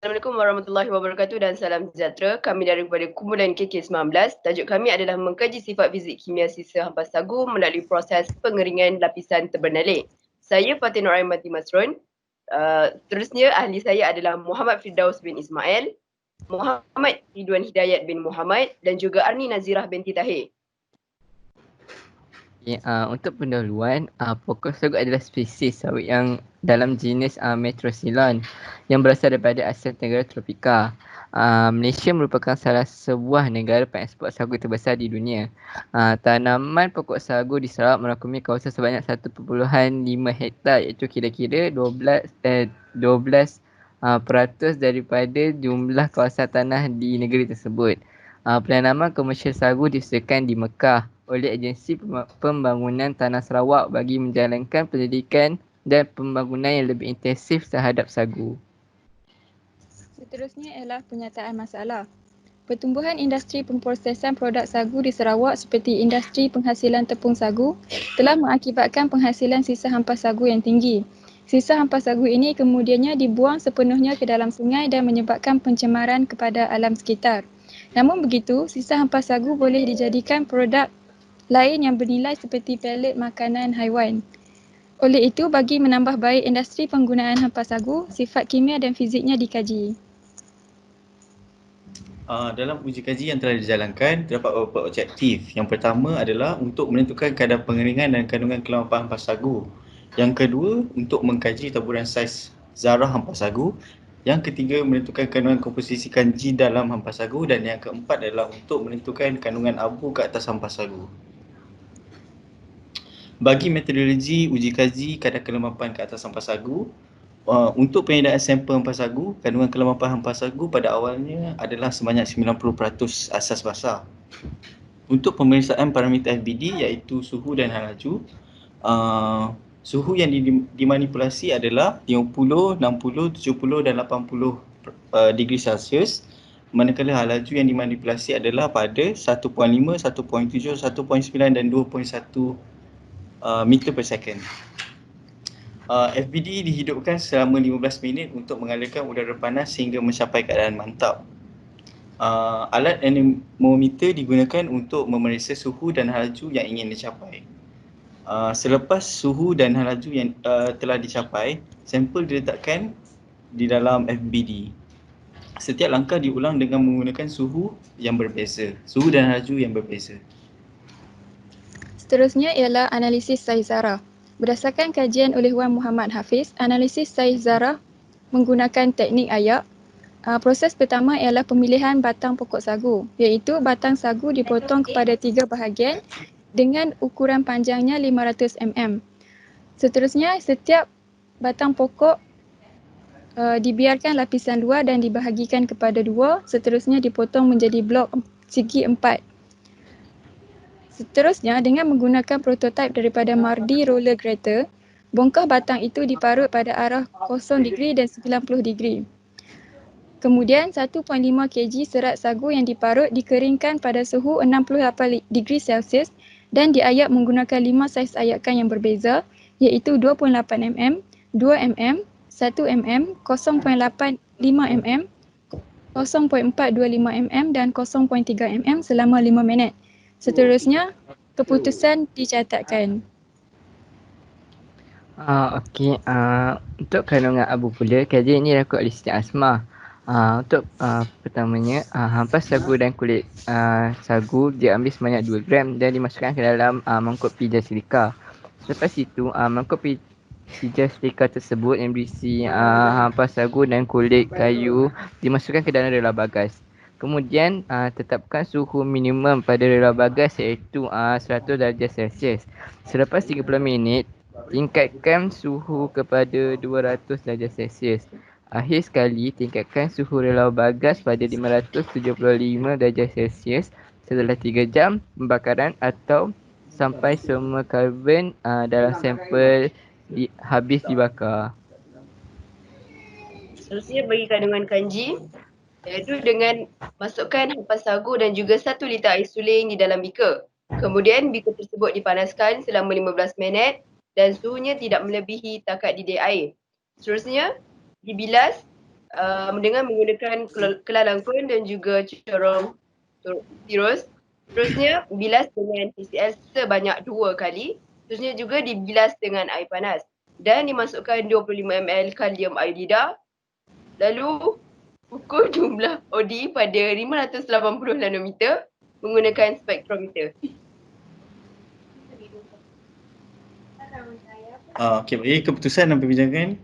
Assalamualaikum warahmatullahi wabarakatuh dan salam sejahtera. Kami daripada kumpulan KK19. Tajuk kami adalah mengkaji sifat fizik kimia sisa hampas sagu melalui proses pengeringan lapisan terbernalik. Saya Fatin Nuraimati Masrun. Seterusnya ahli saya adalah Muhammad Firdaus bin Ismail, Muhammad Ridwan Hidayat bin Muhammad dan juga Arni Nazirah binti Tahir. Okay, untuk pendahuluan, pokok sagu adalah spesies sawit yang dalam jenis Metrosylon yang berasal daripada Asia Tenggara tropika. Malaysia merupakan salah sebuah negara pengeksport sagu terbesar di dunia. Tanaman pokok sagu di Sarawak merangkumi kawasan sebanyak 1.5 hektar iaitu kira-kira 12 peratus daripada jumlah kawasan tanah di negeri tersebut. Penanaman komersial sagu disediakan di Mekah oleh Agensi Pembangunan Tanah Sarawak bagi menjalankan penyelidikan dan pembangunan yang lebih intensif terhadap sagu. Seterusnya ialah penyataan masalah. Pertumbuhan industri pemprosesan produk sagu di Sarawak seperti industri penghasilan tepung sagu telah mengakibatkan penghasilan sisa hampas sagu yang tinggi. Sisa hampas sagu ini kemudiannya dibuang sepenuhnya ke dalam sungai dan menyebabkan pencemaran kepada alam sekitar. Namun begitu, sisa hampas sagu boleh dijadikan produk lain yang bernilai seperti pelet makanan haiwan. Oleh itu, bagi menambah baik industri penggunaan hampas sagu, sifat kimia dan fiziknya dikaji. Dalam uji kaji yang telah dijalankan, terdapat beberapa objektif. Yang pertama adalah untuk menentukan kadar pengeringan dan kandungan kelamapan hampas sagu. Yang kedua, untuk mengkaji taburan saiz zarah hampas sagu. Yang ketiga, menentukan kandungan komposisi kanji dalam hampas sagu. Dan yang keempat adalah untuk menentukan kandungan abu ke atas hampas sagu. Bagi metodologi uji kaji kadar kelemapan ke atas hampas sagu, untuk penyediaan sampel hampas sagu, kandungan kelemapan hampas sagu pada awalnya adalah sebanyak 90% asas basah. Untuk pemeriksaan parameter FBD iaitu suhu dan hal laju, suhu yang dimanipulasi adalah 50, 60, 70 dan 80 degree Celsius. Manakala hal laju yang dimanipulasi adalah pada 1.5, 1.7, 1.9 dan 2.1 meter per second. FBD dihidupkan selama 15 minit untuk mengalirkan udara panas sehingga mencapai keadaan mantap. Alat anemometer digunakan untuk memeriksa suhu dan hal laju yang ingin dicapai. Selepas suhu dan hal laju yang telah dicapai, sampel diletakkan di dalam FBD. Setiap langkah diulang dengan menggunakan suhu yang berbeza, suhu dan hal laju yang berbeza. Seterusnya ialah analisis saiz zarah. Berdasarkan kajian oleh Wan Muhammad Hafiz, analisis saiz zarah menggunakan teknik ayak. Proses pertama ialah pemilihan batang pokok sagu, iaitu batang sagu dipotong kepada 3 bahagian dengan ukuran panjangnya 500 mm. Seterusnya, setiap batang pokok dibiarkan lapisan luar dan dibahagikan kepada 2, seterusnya dipotong menjadi blok segi 4. Seterusnya, dengan menggunakan prototipe daripada Mardi Roller Grater, bongkah batang itu diparut pada arah 0 degree dan 90 degree. Kemudian 1.5 kg serat sagu yang diparut dikeringkan pada suhu 68 degree Celsius dan diayak menggunakan 5 saiz ayakan yang berbeza, iaitu 28 mm, 2 mm, 1 mm, 0.85 mm, 0.425 mm dan 0.3 mm selama 5 minit. Seterusnya, keputusan dicatatkan. Untuk kandungan abu pula, kajian ini dilakukan oleh Siti Asmah. Untuk pertamanya, hampas sagu dan kulit sagu diambil sebanyak 2 gram dan dimasukkan ke dalam mangkuk pijat silika. Selepas itu, mangkuk pijat silika tersebut yang berisi hampas sagu dan kulit kayu dimasukkan ke dalam rela bagas. Kemudian tetapkan suhu minimum pada rela bagas iaitu 100 darjah Celsius. Selepas 30 minit, tingkatkan suhu kepada 200 darjah Celsius. Akhir sekali, tingkatkan suhu rela bagas pada 575 darjah Celsius setelah 3 jam pembakaran atau sampai semua karbon dalam sampel habis dibakar. Seterusnya bagi kandungan kanji, iaitu dengan masukkan hampas sagu dan juga 1 liter air suling di dalam beaker. Kemudian beaker tersebut dipanaskan selama 15 minit dan suhunya tidak melebihi takat didih air. Seterusnya dibilas dengan menggunakan kelalangkun dan juga corong tirus. Terusnya bilas dengan TCL sebanyak 2 kali. Terusnya juga dibilas dengan air panas dan dimasukkan 25 ml kalium iodida. Lalu ukur jumlah OD pada 580 nanometer menggunakan spektrometer. Okey, bagi keputusan dan perbincangan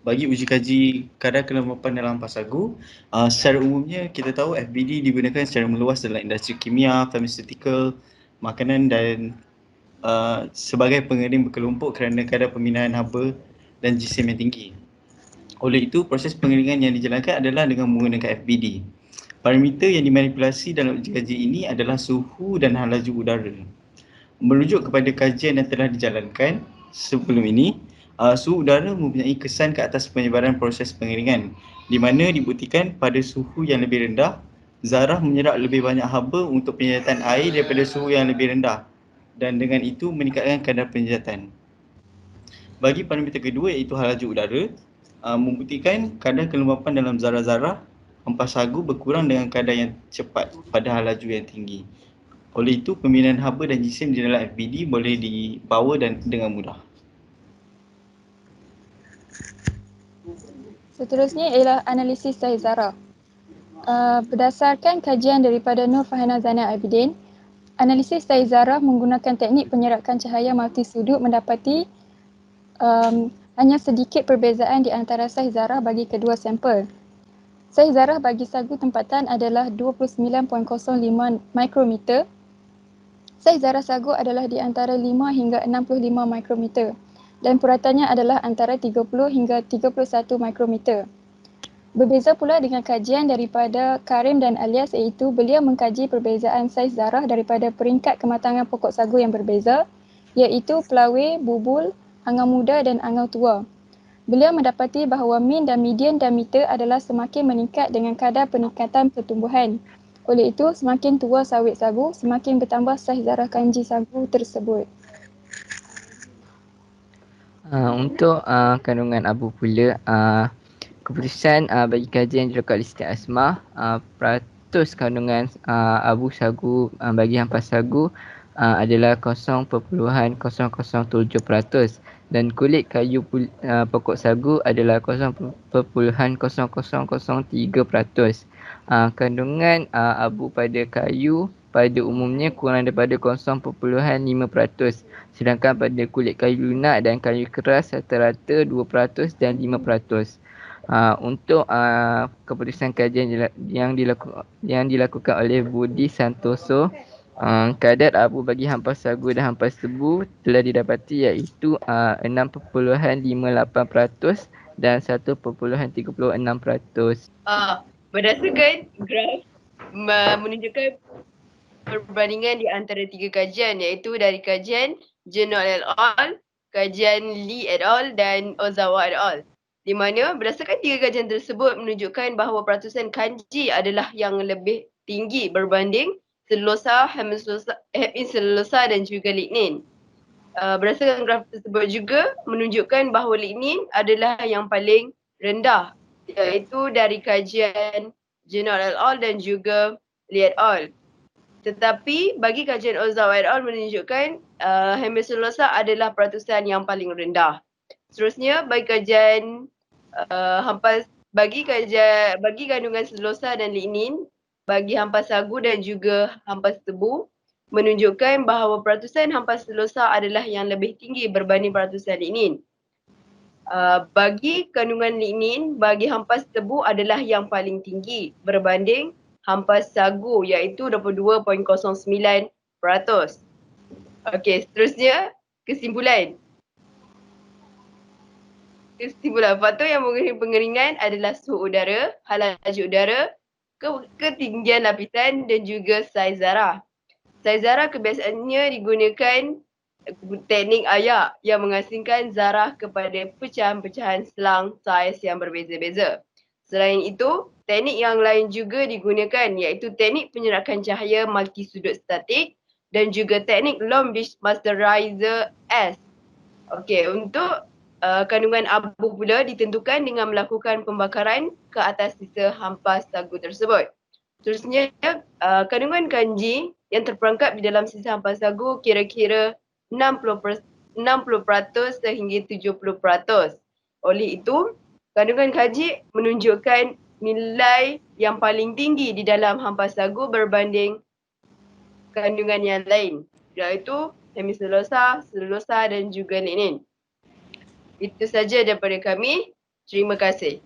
bagi uji kaji kadar kelembapan dalam ampas sagu, secara umumnya kita tahu FBD digunakan secara meluas dalam industri kimia, pharmaceutical, makanan dan sebagai pengering berkelompok kerana kadar peminahan haba dan jisim yang tinggi. Oleh itu, proses pengeringan yang dijalankan adalah dengan menggunakan FBD. Parameter yang dimanipulasi dalam uji kaji ini adalah suhu dan laju udara. Merujuk kepada kajian yang telah dijalankan sebelum ini, suhu udara mempunyai kesan ke atas penyebaran proses pengeringan, di mana dibuktikan pada suhu yang lebih rendah, zarah menyerap lebih banyak haba untuk penyedatan air daripada suhu yang lebih rendah, dan dengan itu meningkatkan kadar penyedatan. Bagi parameter kedua iaitu laju udara, membuktikan kadar kelembapan dalam zarah-zarah ampas sagu berkurang dengan kadar yang cepat pada laju yang tinggi. Oleh itu, peminahan haba dan jisim di dalam FBD boleh dibawa dan dengan mudah. Seterusnya ialah analisis saiz zarah. Berdasarkan kajian daripada Nur Farhana Zainal Abidin, analisis saiz zarah menggunakan teknik penyerakan cahaya multisudut mendapati hanya sedikit perbezaan di antara saiz zarah bagi kedua sampel. Saiz zarah bagi sagu tempatan adalah 29.05 mikrometer. Saiz zarah sagu adalah di antara 5 hingga 65 mikrometer dan puratannya adalah antara 30 hingga 31 mikrometer. Berbeza pula dengan kajian daripada Karim dan Alias, iaitu beliau mengkaji perbezaan saiz zarah daripada peringkat kematangan pokok sagu yang berbeza, iaitu pelawir, bubul, angau muda dan angau tua. Beliau mendapati bahawa min dan median diameter adalah semakin meningkat dengan kadar peningkatan pertumbuhan. Oleh itu, semakin tua sawit sagu, semakin bertambah saiz zarah kanji sagu tersebut. Untuk kandungan abu pula, keputusan bagi kajian dilakukan oleh Siti Asmah, peratus kandungan abu sagu bagi ampas sagu adalah 0.007% dan kulit kayu pokok sagu adalah 0.0003%. Kandungan abu pada kayu pada umumnya kurang daripada 0.5%, sedangkan pada kulit kayu lunak dan kayu keras rata-rata 2% dan 5%. Untuk keputusan kajian yang dilakukan oleh Budi Santoso, kadar abu bagi hampas sagu dan hampas tebu telah didapati iaitu 6.58% dan 1.36%. Berdasarkan graf menunjukkan perbandingan di antara 3 kajian, iaitu dari kajian Jeno et al., kajian Lee et al. Dan Ozawa et al. Di mana berdasarkan 3 kajian tersebut menunjukkan bahawa peratusan kanji adalah yang lebih tinggi berbanding selulosa, hemiselulosa dan juga lignin. Berdasarkan graf tersebut juga menunjukkan bahawa lignin adalah yang paling rendah, iaitu dari kajian Jeno et al. Dan juga Lee et al. Tetapi bagi kajian Ozawa et al. Menunjukkan hemiselulosa adalah peratusan yang paling rendah. Seterusnya bagi kajian bagi kandungan selulosa dan lignin bagi hampas sagu dan juga hampas tebu menunjukkan bahawa peratusan hampas selulosa adalah yang lebih tinggi berbanding peratusan lignin. Bagi kandungan lignin bagi hampas tebu adalah yang paling tinggi berbanding hampas sagu, iaitu 22.09%. Okey, seterusnya kesimpulan. Faktor yang mengenai pengeringan adalah suhu udara, laju udara, ketinggian lapisan dan juga saiz zarah. Saiz zarah kebiasaannya digunakan teknik ayak yang mengasingkan zarah kepada pecahan-pecahan selang saiz yang berbeza-beza. Selain itu, teknik yang lain juga digunakan, iaitu teknik penyerakan cahaya multisudut statik dan juga teknik Lombish Masterizer S. Okey, untuk kandungan abu pula ditentukan dengan melakukan pembakaran ke atas sisa hampas sagu tersebut. Seterusnya, kandungan kanji yang terperangkap di dalam sisa hampas sagu kira-kira 60% sehingga 70%. Oleh itu, kandungan kanji menunjukkan nilai yang paling tinggi di dalam hampas sagu berbanding kandungan yang lain, iaitu hemiselulosa, selulosa dan juga lignin. Itu saja daripada kami. Terima kasih.